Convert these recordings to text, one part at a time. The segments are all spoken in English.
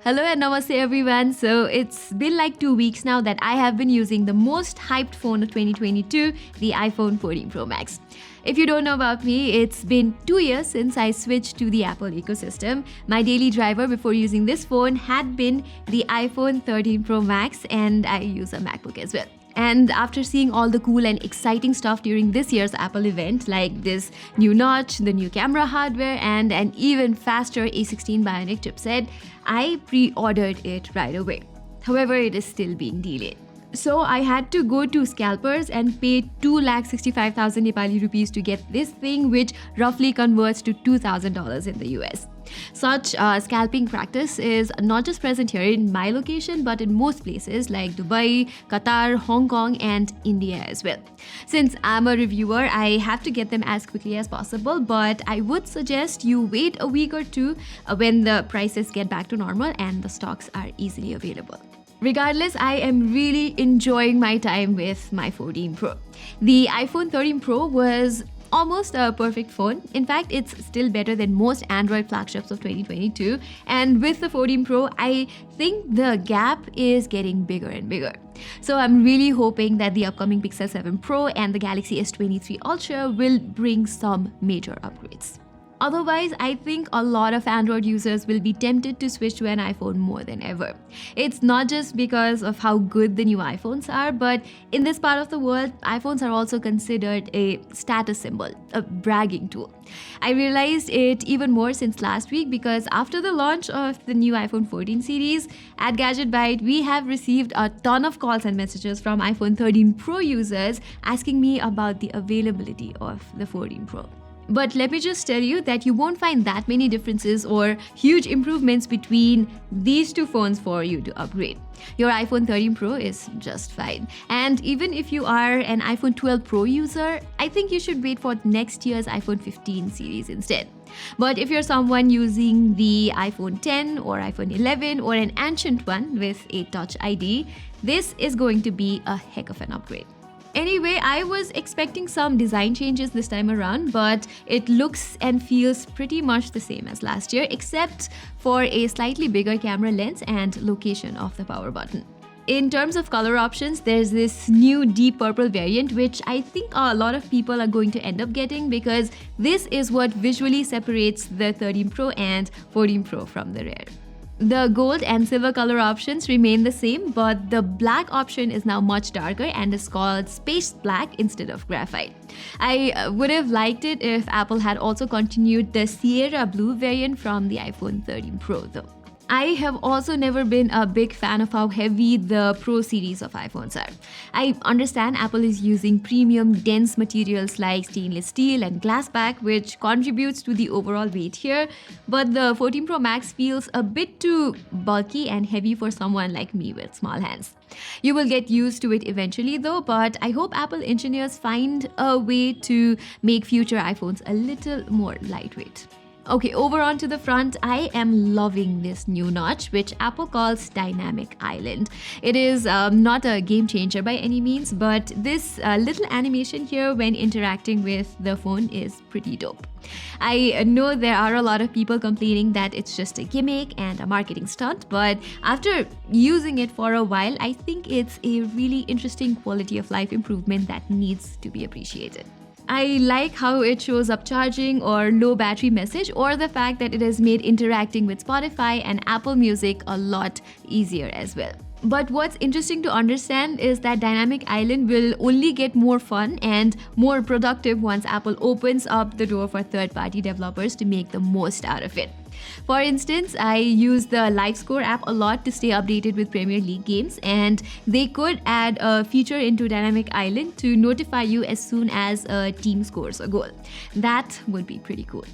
Hello and namaste everyone. So it's been like 2 weeks now that I have been using the most hyped phone of 2022, the iPhone 14 Pro Max. If you don't know about me, it's been 2 years since I switched to the Apple ecosystem. My daily driver before using this phone had been the iPhone 13 Pro Max, and I use a MacBook as well. And after seeing all the cool and exciting stuff during this year's Apple event, like this new notch, the new camera hardware, and an even faster A16 Bionic chipset, I pre-ordered it right away. However, it is still being delayed. So I had to go to scalpers and pay 2,65,000 Nepali rupees to get this thing, which roughly converts to $2,000 in the US. Such scalping practice is not just present here in my location, but in most places like Dubai, Qatar, Hong Kong, and India as well. Since I'm a reviewer, I have to get them as quickly as possible, but I would suggest you wait a week or two when the prices get back to normal and the stocks are easily available. Regardless, I am really enjoying my time with my 14 Pro. The iPhone 13 Pro was almost a perfect phone. In fact, it's still better than most Android flagships of 2022. And with the 14 Pro, I think the gap is getting bigger and bigger. So I'm really hoping that the upcoming Pixel 7 Pro and the Galaxy S23 Ultra will bring some major upgrades. Otherwise, I think a lot of Android users will be tempted to switch to an iPhone more than ever. It's not just because of how good the new iPhones are, but in this part of the world, iPhones are also considered a status symbol, a bragging tool. I realized it even more since last week because after the launch of the new iPhone 14 series, at Gadget Byte, we have received a ton of calls and messages from iPhone 13 Pro users asking me about the availability of the 14 Pro. But let me just tell you that you won't find that many differences or huge improvements between these two phones for you to upgrade. Your iPhone 13 Pro is just fine. And even if you are an iPhone 12 Pro user, I think you should wait for next year's iPhone 15 series instead. But if you're someone using the iPhone 10 or iPhone 11 or an ancient one with a Touch ID, this is going to be a heck of an upgrade. Anyway, I was expecting some design changes this time around, but it looks and feels pretty much the same as last year, except for a slightly bigger camera lens and location of the power button. In terms of color options, there's this new deep purple variant, which I think a lot of people are going to end up getting because this is what visually separates the 13 Pro and 14 Pro from the rear. The gold and silver color options remain the same, but the black option is now much darker and is called Space Black instead of graphite. I would have liked it if Apple had also continued the Sierra Blue variant from the iPhone 13 Pro though. I have also never been a big fan of how heavy the Pro series of iPhones are. I understand Apple is using premium, dense materials like stainless steel and glass back, which contributes to the overall weight here, but the 14 Pro Max feels a bit too bulky and heavy for someone like me with small hands. You will get used to it eventually though, but I hope Apple engineers find a way to make future iPhones a little more lightweight. Okay, over onto the front, I am loving this new notch, which Apple calls Dynamic Island. It is not a game changer by any means, but this little animation here when interacting with the phone is pretty dope. I know there are a lot of people complaining that it's just a gimmick and a marketing stunt, but after using it for a while, I think it's a really interesting quality of life improvement that needs to be appreciated. I like how it shows up charging or low battery message, or the fact that it has made interacting with Spotify and Apple Music a lot easier as well. But what's interesting to understand is that Dynamic Island will only get more fun and more productive once Apple opens up the door for third-party developers to make the most out of it. For instance, I use the Live Score app a lot to stay updated with Premier League games, and they could add a feature into Dynamic Island to notify you as soon as a team scores a goal. That would be pretty cool.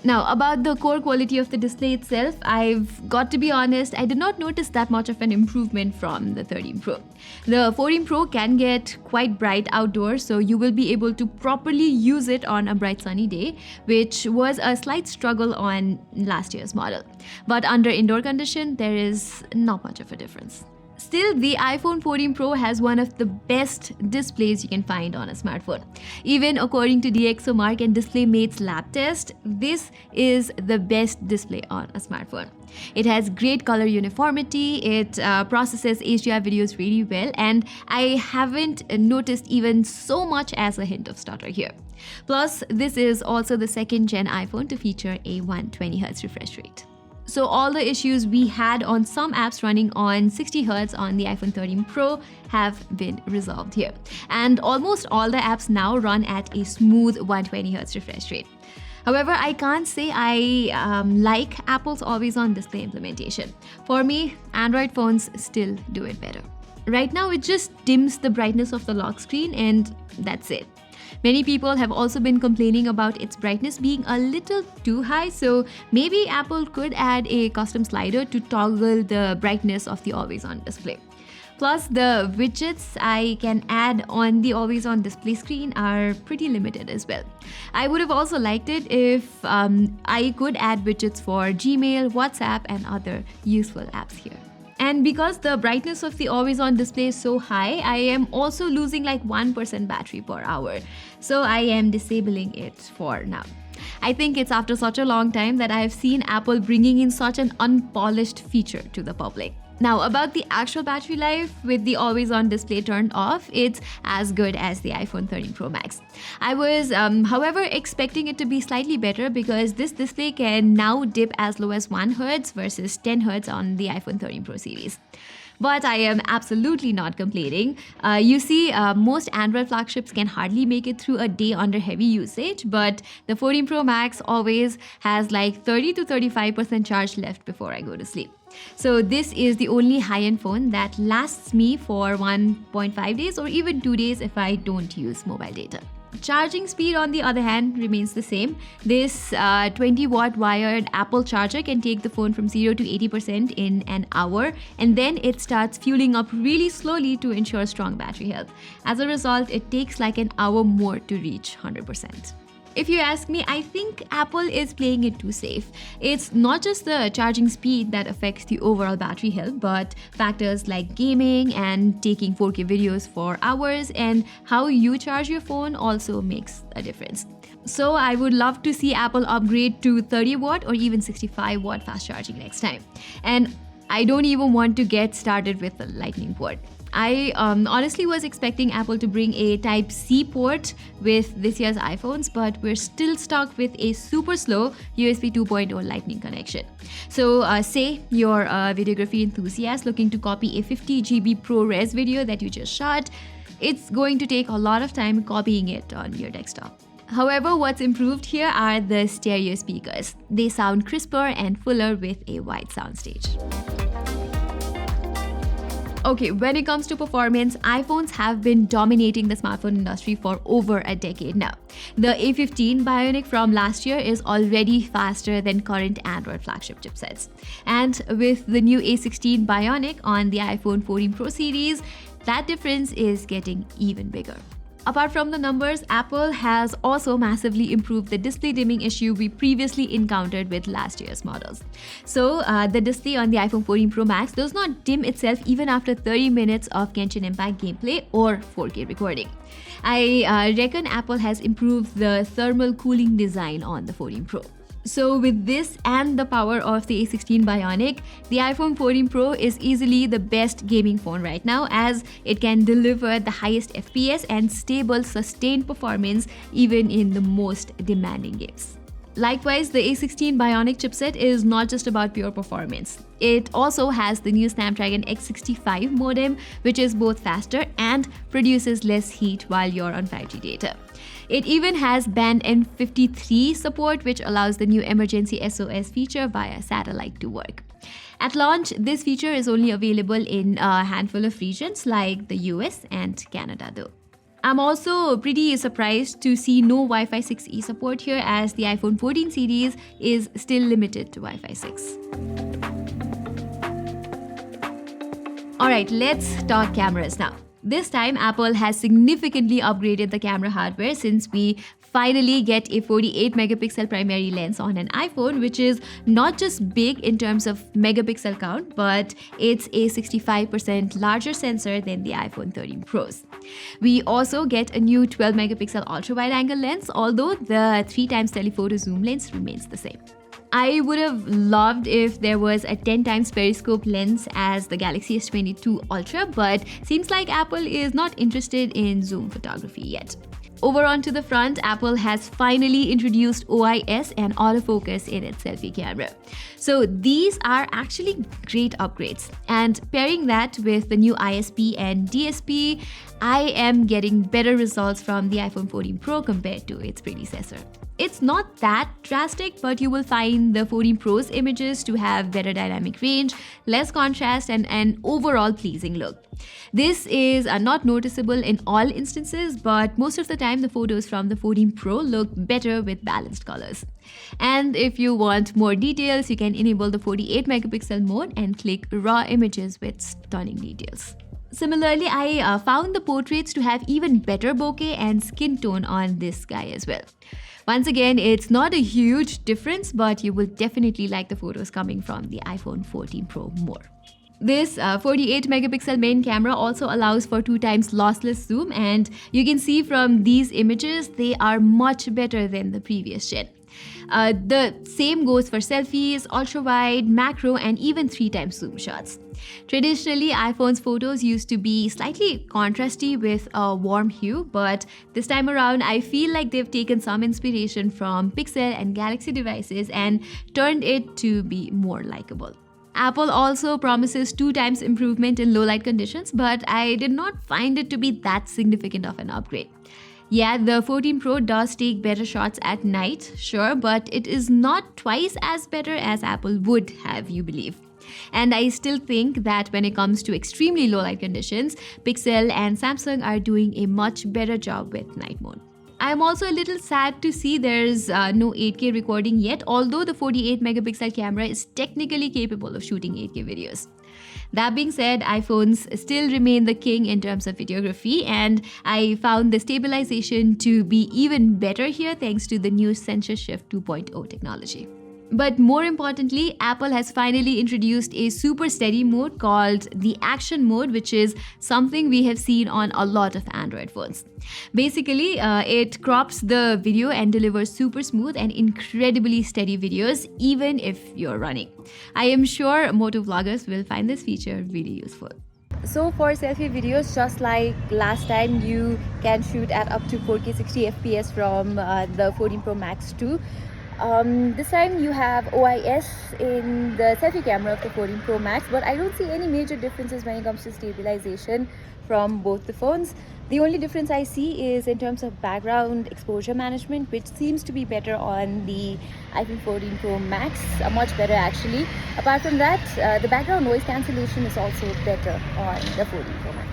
Now, about the core quality of the display itself, I've got to be honest, I did not notice that much of an improvement from the 13 Pro. The 14 Pro can get quite bright outdoors, so you will be able to properly use it on a bright sunny day, which was a slight struggle on last year's model. But under indoor condition, there is not much of a difference. Still, the iPhone 14 Pro has one of the best displays you can find on a smartphone. Even according to DxOMark and DisplayMate's lab test, this is the best display on a smartphone. It has great color uniformity, it processes HDR videos really well, and I haven't noticed even so much as a hint of stutter here. Plus, this is also the second gen iPhone to feature a 120Hz refresh rate. So all the issues we had on some apps running on 60Hz on the iPhone 13 Pro have been resolved here. And almost all the apps now run at a smooth 120Hz refresh rate. However, I can't say I like Apple's always-on display implementation. For me, Android phones still do it better. Right now, it just dims the brightness of the lock screen and that's it. Many people have also been complaining about its brightness being a little too high, so maybe Apple could add a custom slider to toggle the brightness of the always-on display. Plus, the widgets I can add on the always-on display screen are pretty limited as well. I would have also liked it if I could add widgets for Gmail, WhatsApp, and other useful apps here. And because the brightness of the always-on display is so high, I am also losing like 1% battery per hour. So I am disabling it for now. I think it's after such a long time that I have seen Apple bringing in such an unpolished feature to the public. Now, about the actual battery life, with the always-on display turned off, it's as good as the iPhone 13 Pro Max. I was, however, expecting it to be slightly better because this display can now dip as low as 1 Hz versus 10 Hz on the iPhone 13 Pro series. But I am absolutely not complaining. You see, most Android flagships can hardly make it through a day under heavy usage, but the 14 Pro Max always has like 30 to 35% charge left before I go to sleep. So this is the only high-end phone that lasts me for 1.5 days or even 2 days if I don't use mobile data. Charging speed, on the other hand, remains the same. This 20-watt wired Apple charger can take the phone from 0 to 80% in an hour, and then it starts fueling up really slowly to ensure strong battery health. As a result, it takes like an hour more to reach 100%. If you ask me, I think Apple is playing it too safe. It's not just the charging speed that affects the overall battery health, but factors like gaming and taking 4K videos for hours and how you charge your phone also makes a difference. So I would love to see Apple upgrade to 30-watt or even 65-watt fast charging next time. And I don't even want to get started with the Lightning port. I honestly was expecting Apple to bring a Type-C port with this year's iPhones, but we're still stuck with a super slow USB 2.0 Lightning connection. So say you're a videography enthusiast looking to copy a 50 GB ProRes video that you just shot. It's going to take a lot of time copying it on your desktop. However, what's improved here are the stereo speakers. They sound crisper and fuller with a wide soundstage. Okay, when it comes to performance, iPhones have been dominating the smartphone industry for over a decade now. The A15 Bionic from last year is already faster than current Android flagship chipsets. And with the new A16 Bionic on the iPhone 14 Pro series, that difference is getting even bigger. Apart from the numbers, Apple has also massively improved the display dimming issue we previously encountered with last year's models. So, the display on the iPhone 14 Pro Max does not dim itself even after 30 minutes of Genshin Impact gameplay or 4K recording. I reckon Apple has improved the thermal cooling design on the 14 Pro. So with this and the power of the A16 Bionic, the iPhone 14 Pro is easily the best gaming phone right now, as it can deliver the highest FPS and stable, sustained performance even in the most demanding games. Likewise, the A16 Bionic chipset is not just about pure performance. It also has the new Snapdragon X65 modem, which is both faster and produces less heat while you're on 5G data. It even has band N53 support, which allows the new emergency SOS feature via satellite to work. At launch, this feature is only available in a handful of regions like the US and Canada though. I'm also pretty surprised to see no Wi-Fi 6E support here, as the iPhone 14 series is still limited to Wi-Fi 6. Alright, let's talk cameras now. This time, Apple has significantly upgraded the camera hardware since we finally get a 48 megapixel primary lens on an iPhone, which is not just big in terms of megapixel count, but it's a 65% larger sensor than the iPhone 13 Pros. We also get a new 12 megapixel ultra wide angle lens, although the 3x telephoto zoom lens remains the same. I would have loved if there was a 10 times periscope lens as the Galaxy S22 Ultra, but seems like Apple is not interested in zoom photography yet. Over onto the front, Apple has finally introduced OIS and autofocus in its selfie camera. So these are actually great upgrades. And pairing that with the new ISP and DSP, I am getting better results from the iPhone 14 Pro compared to its predecessor. It's not that drastic, but you will find the 14 Pro's images to have better dynamic range, less contrast, and an overall pleasing look. This is not noticeable in all instances, but most of the time the photos from the 14 Pro look better with balanced colors. And if you want more details, you can enable the 48 megapixel mode and click raw images with stunning details. Similarly, I found the portraits to have even better bokeh and skin tone on this guy as well. Once again, it's not a huge difference, but you will definitely like the photos coming from the iPhone 14 Pro more. This 48 megapixel main camera also allows for 2x lossless zoom, and you can see from these images they are much better than the previous gen. The same goes for selfies, ultra wide, macro, and even 3x zoom shots. Traditionally, iPhone's photos used to be slightly contrasty with a warm hue, but this time around I feel like they've taken some inspiration from Pixel and Galaxy devices and turned it to be more likable. Apple also promises 2x improvement in low light conditions, but I did not find it to be that significant of an upgrade. Yeah, the 14 Pro does take better shots at night, sure, but it is not twice as better as Apple would have you believe. And I still think that when it comes to extremely low light conditions, Pixel and Samsung are doing a much better job with night mode. I am also a little sad to see there's no 8K recording yet, although the 48 megapixel camera is technically capable of shooting 8K videos. That being said, iPhones still remain the king in terms of videography, and I found the stabilization to be even better here thanks to the new Sensor Shift 2.0 technology. But more importantly, Apple has finally introduced a super steady mode called the Action mode, which is something we have seen on a lot of Android phones. Basically, it crops the video and delivers super smooth and incredibly steady videos, even if you're running. I am sure motovloggers will find this feature really useful. So for selfie videos, just like last time, you can shoot at up to 4K 60 FPS from the 14 Pro Max 2. This time you have OIS in the selfie camera of the 14 Pro Max, but I don't see any major differences when it comes to stabilization from both the phones. The only difference I see is in terms of background exposure management, which seems to be better on the iPhone 14 Pro Max, much better actually. Apart from that, the background noise cancellation is also better on the 14 Pro Max.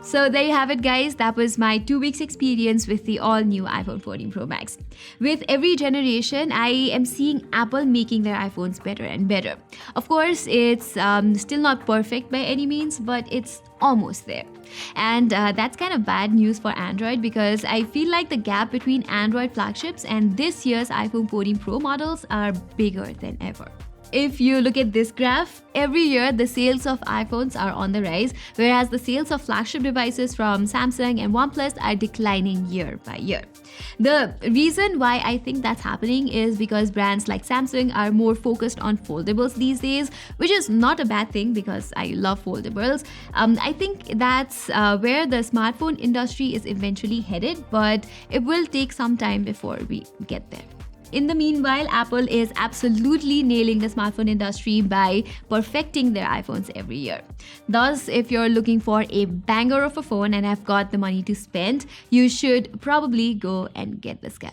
So there you have it, guys. That was my 2 weeks experience with the all-new iPhone 14 Pro Max. With every generation, I am seeing Apple making their iPhones better and better. Of course, it's still not perfect by any means, but it's almost there. And that's kind of bad news for Android because I feel like the gap between Android flagships and this year's iPhone 14 Pro models are bigger than ever. If you look at this graph, every year the sales of iPhones are on the rise, whereas the sales of flagship devices from Samsung and OnePlus are declining year by year. The reason why I think that's happening is because brands like Samsung are more focused on foldables these days, which is not a bad thing because I love foldables. I think that's where the smartphone industry is eventually headed, but it will take some time before we get there. In the meanwhile, Apple is absolutely nailing the smartphone industry by perfecting their iPhones every year. Thus, if you're looking for a banger of a phone and have got the money to spend, you should probably go and get this guy.